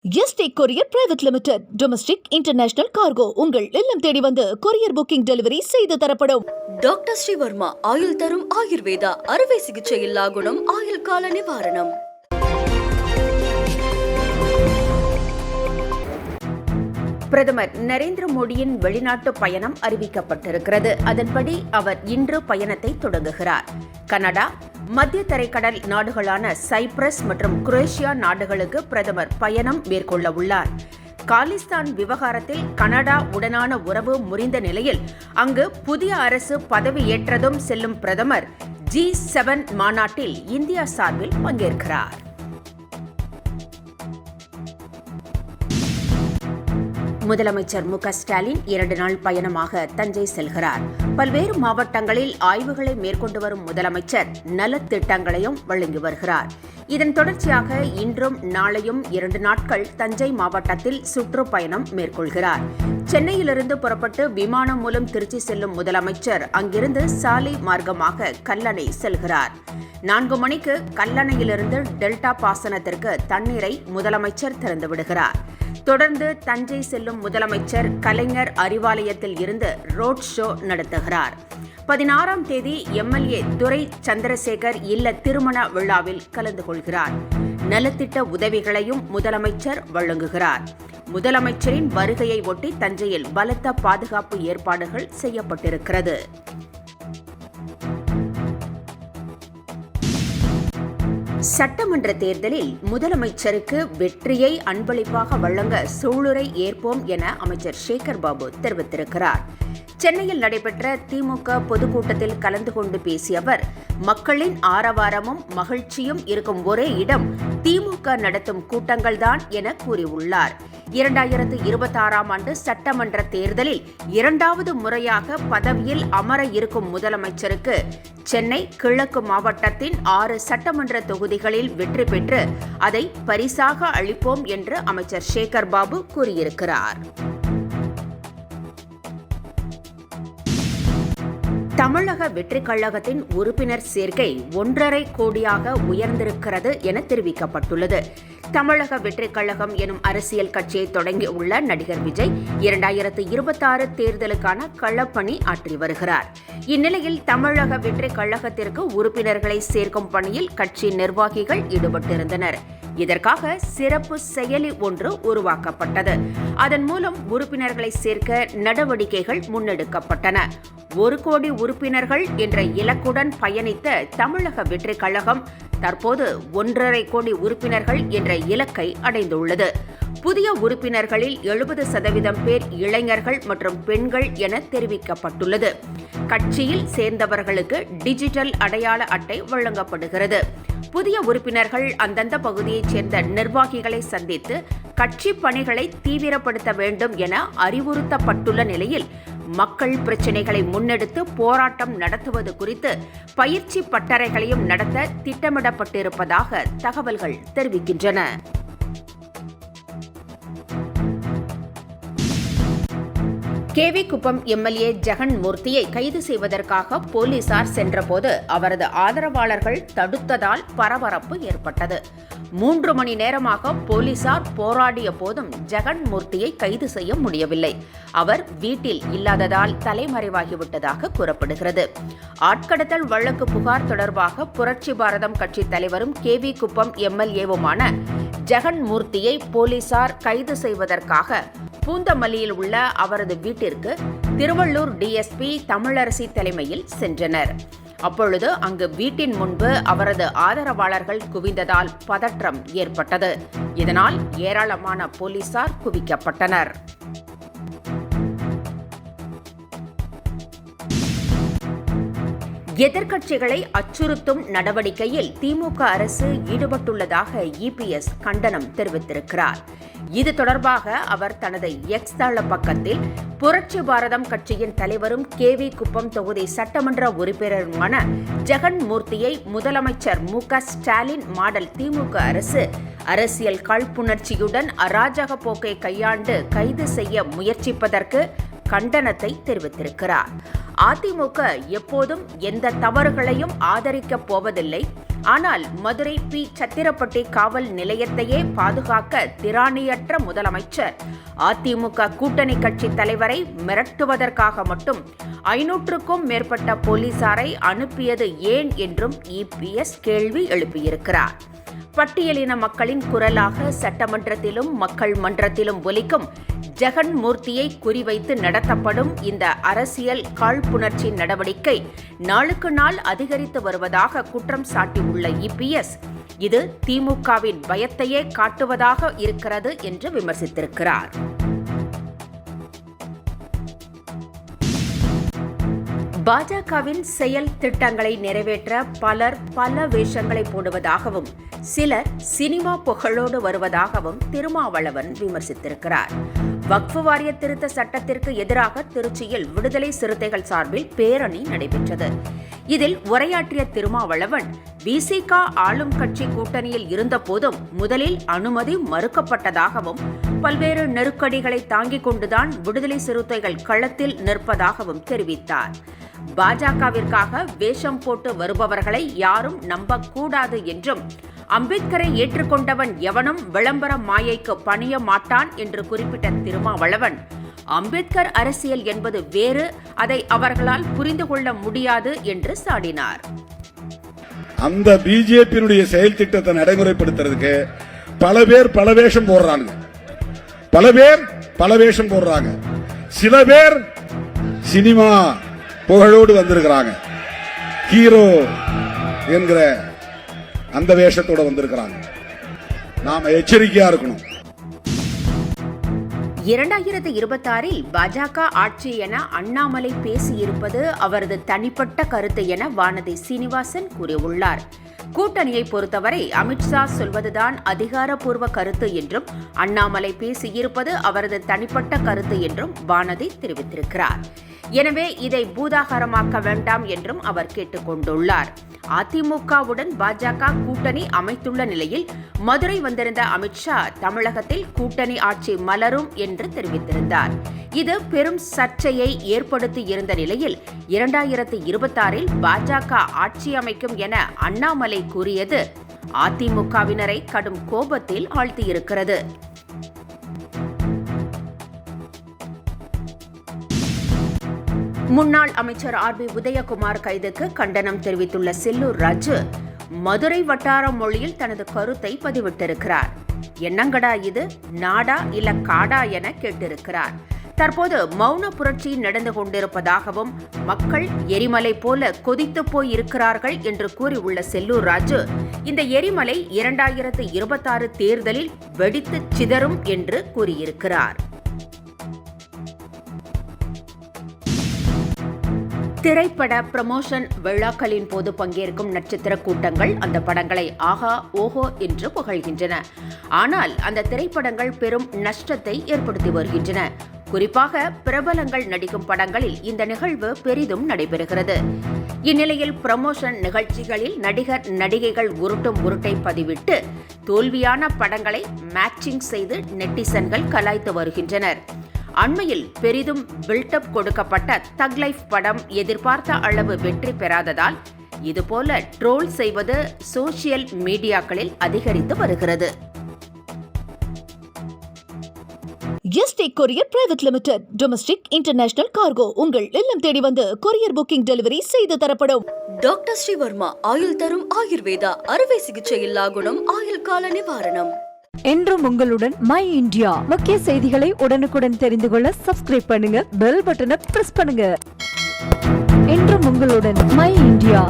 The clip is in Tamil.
Yesterday courier private limited. Domestic international cargo உங்கள் இல்லம் தேடி வந்து கொரியர் புக்கிங் டெலிவரி செய்து தரப்படும். டாக்டர் ஸ்ரீவர்மா ஆயுள் தரும் ஆயுர்வேதா அறுவை சிகிச்சை இல்லா குணம் ஆயுள் கால நிவாரணம். பிரதமர் நரேந்திர மோடியின் வெளிநாட்டு பயணம் அறிவிக்கப்பட்டிருக்கிறது. அதன்படி அவர் இன்று பயணத்தை தொடங்குகிறார். கனடா, மத்திய தரைக்கடல் நாடுகளான சைப்ரஸ் மற்றும் குரேஷியா நாடுகளுக்கு பிரதமர் பயணம் மேற்கொள்ள உள்ளார். காலிஸ்தான் விவகாரத்தில் கனடா உடனான உறவு முறிந்த நிலையில் அங்கு புதிய அரசு பதவியேற்றதும் செல்லும் பிரதமர் G7 மாநாட்டில் இந்தியா சார்பில் பங்கேற்கிறார். முதலமைச்சர் மு.க.ஸ்டாலின் 2 நாள் பயணமாக தஞ்சை செல்கிறார். பல்வேறு மாவட்டங்களில் ஆய்வுகளை மேற்கொண்டு வரும் முதலமைச்சர் நலத்திட்டங்களையும் வழங்கி வருகிறார். இதன் தொடர்ச்சியாக இன்றும் நாளையும் 2 நாட்கள் தஞ்சை மாவட்டத்தில் சுற்றுப்பயணம் மேற்கொள்கிறார். சென்னையிலிருந்து புறப்பட்டு விமானம் மூலம் திருச்சி செல்லும் முதலமைச்சர் அங்கிருந்து சாலை மார்க்கமாக கல்லணை செல்கிறார். 4 மணிக்கு கல்லணையிலிருந்து டெல்டா பாசனத்திற்கு தண்ணீரை முதலமைச்சர் திறந்துவிடுகிறார். தொடர்ந்து தஞ்சை செல்லும் முதலமைச்சர் கலைஞர் அறிவாலயத்தில் இருந்து ரோட் ஷோ நடத்துகிறார். 16ஆம் தேதி எம்எல்ஏ துரை சந்திரசேகர் இல்ல திருமண விழாவில் கலந்து கொள்கிறார். நலத்திட்ட உதவிகளையும் முதலமைச்சர் வழங்குகிறார். முதலமைச்சரின் வருகையை ஒட்டி தஞ்சையில் பலத்த பாதுகாப்பு ஏற்பாடுகள் செய்யப்பட்டிருக்கிறது. சட்டமன்ற தேர்தலில் முதலமைச்சருக்கு வெற்றியை அன்பளிப்பாக வழங்க சூளுரை ஏற்போம் என அமைச்சர் சேகர் பாபு தெரிவித்திருக்கிறார். சென்னையில் நடைபெற்ற திமுக பொதுக்கூட்டத்தில் கலந்து கொண்டு பேசிய அவர், மக்களின் ஆரவாரமும் மகிழ்ச்சியும் இருக்கும் ஒரே இடம் திமுக நடத்தும் கூட்டங்கள்தான் என கூறியுள்ளார். 2026ஆம் ஆண்டு சட்டமன்ற தேர்தலில் 2வது முறையாக பதவியில் அமர இருக்கும் முதலமைச்சருக்கு சென்னை கிழக்கு மாவட்டத்தின் 6 சட்டமன்ற தொகுதிகளில் வெற்றி பெற்று அதை பரிசாக அளிப்போம் என்று அமைச்சர் சேகர் பாபு கூறியிருக்கிறார். தமிழக வெற்றிக் கழகத்தின் உறுப்பினர் சேர்க்கை 1.5 கோடியாக உயர்ந்திருக்கிறது என தெரிவிக்கப்பட்டுள்ளது. தமிழக வெற்றிக் கழகம் எனும் அரசியல் கட்சியை தொடங்கியுள்ள நடிகர் விஜய் 2026 தேர்தலுக்கான களப்பணி ஆற்றி வருகிறார். இந்நிலையில் தமிழக வெற்றிக் கழகத்திற்கு உறுப்பினர்களை சேர்க்கும் பணியில் கட்சி நிர்வாகிகள் ஈடுபட்டிருந்தனர். இதற்காக சிறப்பு செயலி ஒன்று உருவாக்கப்பட்டது. அதன் மூலம் உறுப்பினர்களை சேர்க்க நடவடிக்கைகள் முன்னெடுக்கப்பட்டன. 1 கோடி உறுப்பினர்கள் என்ற இலக்குடன் பயணித்த தமிழக வெற்றிக் கழகம் தற்போது 1.5 கோடி உறுப்பினர்கள் என்ற இலக்கை அடைந்துள்ளது. புதிய உறுப்பினர்களில் 70% பேர் இளைஞர்கள் மற்றும் பெண்கள் என தெரிவிக்கப்பட்டுள்ளது. கட்சியில் சேர்ந்தவர்களுக்கு டிஜிட்டல் அடையாள அட்டை வழங்கப்படுகிறது. புதிய உறுப்பினர்கள் அந்தந்த பகுதியைச் சேர்ந்த நிர்வாகிகளை சந்தித்து கட்சி பணிகளை தீவிரப்படுத்த வேண்டும் என அறிவுறுத்தப்பட்டுள்ள நிலையில் மக்கள் பிரச்சினைகளை முன்னெடுத்து போராட்டம் நடத்துவது குறித்து பயிற்சி பட்டறைகளையும் நடத்த திட்டமிடப்பட்டிருப்பதாக தகவல்கள் தெரிவிக்கின்றன. கேவி குப்பம் எம்எல்ஏ ஜெகன் மூர்த்தியை கைது செய்வதற்காக போலீசார் சென்றபோது அவரது ஆதரவாளர்கள் தடுத்ததால் பரபரப்பு ஏற்பட்டது. 3 மணி நேரமாக போலீசார் போராடிய போதும் ஜெகன் மூர்த்தியை கைது செய்ய முடியவில்லை. அவர் வீட்டில் இல்லாததால் தலைமறைவாகிவிட்டதாக கூறப்படுகிறது. ஆட்கடத்தல் வழக்கு புகார் தொடர்பாக புரட்சி பாரதம் கட்சி தலைவரும் கேவி குப்பம் எம்எல்ஏவுமான ஜெகன் மூர்த்தியை போலீசார் கைது செய்வதற்காக பூந்தமல்லியில் உள்ள அவரது வீட்டிற்கு திருவள்ளூர் டிஎஸ்பி தமிழரசி தலைமையில் சென்றனர். அப்பொழுது அங்கு வீட்டின் முன்பு அவரது ஆதரவாளர்கள் குவிந்ததால் பதற்றம் ஏற்பட்டது. இதனால் ஏராளமான போலீசார் குவிக்கப்பட்டனர். எதிர்க்கட்சிகளை அச்சுறுத்தும் நடவடிக்கையில் திமுக அரசு ஈடுபட்டுள்ளதாக இபிஎஸ் கண்டனம் தெரிவித்திருக்கிறார். இது தொடர்பாக அவர் தனது எக்ஸ் தள பக்கத்தில் புரட்சி பாரதம் கட்சியின் தலைவரும் கேவி குப்பம் தொகுதி சட்டமன்ற உறுப்பினருமான ஜெகன் மூர்த்தியை முதலமைச்சர் மு.க.ஸ்டாலின் மாடல் திமுக அரசு அரசியல் காழ்ப்புணர்ச்சியுடன் அராஜக போக்கை கையாண்டு கைது செய்ய முயற்சிப்பதற்கு கண்டனத்தை தெரிவித்திருக்கிறார். அதிமுக எப்போதும் எந்த தவறுகளையும் ஆதரிக்கப் போவதில்லை. ஆனால் மதுரை பி. சத்திரப்பட்டி காவல் நிலையத்தையே பாதுகாக்க திராணியற்ற முதலமைச்சர் அதிமுக கூட்டணி கட்சி தலைவரை மிரட்டுவதற்காக மட்டும் 500க்கும் மேற்பட்ட போலீசாரை அனுப்பியது ஏன் என்றும் இபிஎஸ் கேள்வி எழுப்பியிருக்கிறார். பட்டியலின மக்களின் குரலாக சட்டமன்றத்திலும் மக்கள் மன்றத்திலும் ஒலிக்கும் ஜெகன்மூர்த்தியை குறிவைத்து நடத்தப்படும் இந்த அரசியல் காழ்ப்புணர்ச்சி நடவடிக்கை நாளுக்கு நாள் அதிகரித்து வருவதாக குற்றம் சாட்டியுள்ள இபிஎஸ் இது திமுகவின் பயத்தையே காட்டுவதாக இருக்கிறது என்று விமர்சித்திருக்கிறார். பாஜகவின் செயல் திட்டங்களை நிறைவேற்ற பலர் பல வேஷங்களை போடுவதாகவும் சிலர் சினிமா புகழோடு வருவதாகவும் திருமாவளவன் விமர்சித்திருக்கிறார். வக்ஃபு வாரிய திருத்த சட்டத்திற்கு எதிராக திருச்சியில் விடுதலை சிறுத்தைகள் சார்பில் பேரணி நடைபெற்றது. இதில் உரையாற்றிய திருமாவளவன் விசிக ஆளும் கட்சி கூட்டணியில் இருந்தபோதும் முதலில் அனுமதி மறுக்கப்பட்டதாகவும் பல்வேறு நெருக்கடிகளை தாங்கிக் கொண்டுதான் விடுதலை சிறுத்தைகள் களத்தில் நிற்பதாகவும் தெரிவித்தார். பாஜகவிற்காக வேஷம் போட்டு வருபவர்களை யாரும் நம்பக்கூடாது என்றும் அம்பேத்கரை ஏற்றுக்கொண்டவன் எவனும் விளம்பர மாயைக்கு பணிய மாட்டான் என்று குறிப்பிட்ட திருமாவளவன் அம்பேத்கர் அரசியல் என்பது வேறு, அதை அவர்களால் புரிந்து கொள்ள முடியாது என்று சாடினார். அந்த பிஜேபியினுடைய செயல் திட்டத்தை நடைமுறைப்படுத்துறதுக்கு பல பேர் பல வேஷம் போடுறாங்க. சில பேர் சினிமா புகழோடு வந்திருக்கிறாங்க. ஹீரோ என்கிற அந்த வேஷத்தோட வந்திருக்கிறாங்க. நாம எச்சரிக்கையா இருக்கணும். 2026 பாஜக ஆட்சி என அண்ணாமலை பேசியிருப்பது அவரது தனிப்பட்ட கருத்து என வானதி சீனிவாசன் கூறியுள்ளார். கூட்டணியை பொறுத்தவரை அமித்ஷா சொல்வதுதான் அதிகாரப்பூர்வ கருத்து என்றும் அண்ணாமலை பேசியிருப்பது அவரது தனிப்பட்ட கருத்து என்றும் வானதி தெரிவித்திருக்கிறார். எனவே இதை பூதாகரமாக்க வேண்டாம் என்றும் அவர் கேட்டுக் கொண்டுள்ளார். அதிமுகவுடன் பாஜக கூட்டணி அமைத்துள்ள நிலையில் மதுரை வந்திருந்த அமித்ஷா தமிழகத்தில் கூட்டணி ஆட்சி மலரும் என்று தெரிவித்திருந்தார். இது பெரும் சர்ச்சையை ஏற்படுத்தி இருந்த நிலையில் 2026 பாஜக ஆட்சி அமைக்கும் என அண்ணாமலை கூறியது அதிமுகவினரை கடும் கோபத்தில் ஆழ்த்தியிருக்கிறது. முன்னாள் அமைச்சர் ஆர்.பி. உதயகுமார் கைதுக்கு கண்டனம் தெரிவித்துள்ள செல்லூர் ராஜு மதுரை வட்டார மொழியில் தனது கருத்தை பதிவிட்டிருக்கிறார். என்னங்கடா இது, நாடா இல்ல காடா என கேட்டிருக்கிறார். தற்போது மௌன புரட்சி நடந்து கொண்டிருப்பதாகவும் மக்கள் எரிமலை போல கொதித்து போய் இருக்கிறார்கள் என்று கூறியுள்ள செல்லூர் ராஜு இந்த எரிமலை 2026 தேர்தலில் வெடித்து சிதறும் என்று கூறியிருக்கிறார். திரைப்பட ப்ரமோஷன் விழாக்களின் போது பங்கேற்கும் நட்சத்திர கூட்டங்கள் அந்த படங்களை ஆஹா ஓஹோ என்று புகழ்கின்றன. ஆனால் அந்த திரைப்படங்கள் பெரும் நஷ்டத்தை ஏற்படுத்தி வருகின்றன. குறிப்பாக பிரபலங்கள் நடிக்கும் படங்களில் இந்த நிகழ்வு பெரிதும் நடைபெறுகிறது. இந்நிலையில் ப்ரமோஷன் நிகழ்ச்சிகளில் நடிகர் நடிகைகள் உருட்டும் உருட்டை பதிவிட்டு தோல்வியான படங்களை மேட்சிங் செய்து நெட்டிசன்கள் கலாய்த்து வருகின்றனர். அண்மையில் பெரிதும் பில்டப் கொடுக்கப்பட்ட தக் லைஃப் படம் எதிர்பார்த்த அளவு வெற்றி பெறாததால் இதுபோல ட்ரோல் செய்வது சோசியல் மீடியாக்களில் அதிகரித்து வருகிறது. Yesterday courier private limited domestic international cargo உங்கள் இல்லம் தேடி வந்து கொரியர் புக்கிங் டெலிவரி செய்து தரப்படும். டாக்டர் ஸ்ரீவர்மா ஆயுள் தரும் ஆயுர்வேதா அறுவை சிகிச்சை இல்லா குணம் ஆயுள் கால நிவாரணம். என்றும் உங்களுடன் மை இந்தியா. முக்கிய செய்திகளை உடனுக்குடன் தெரிந்து கொள்ள சப்ஸ்கிரைப் பண்ணுங்க, பெல் பட்டனை பிரஸ் பண்ணுங்க. என்றும் உங்களுடன் மை இந்தியா.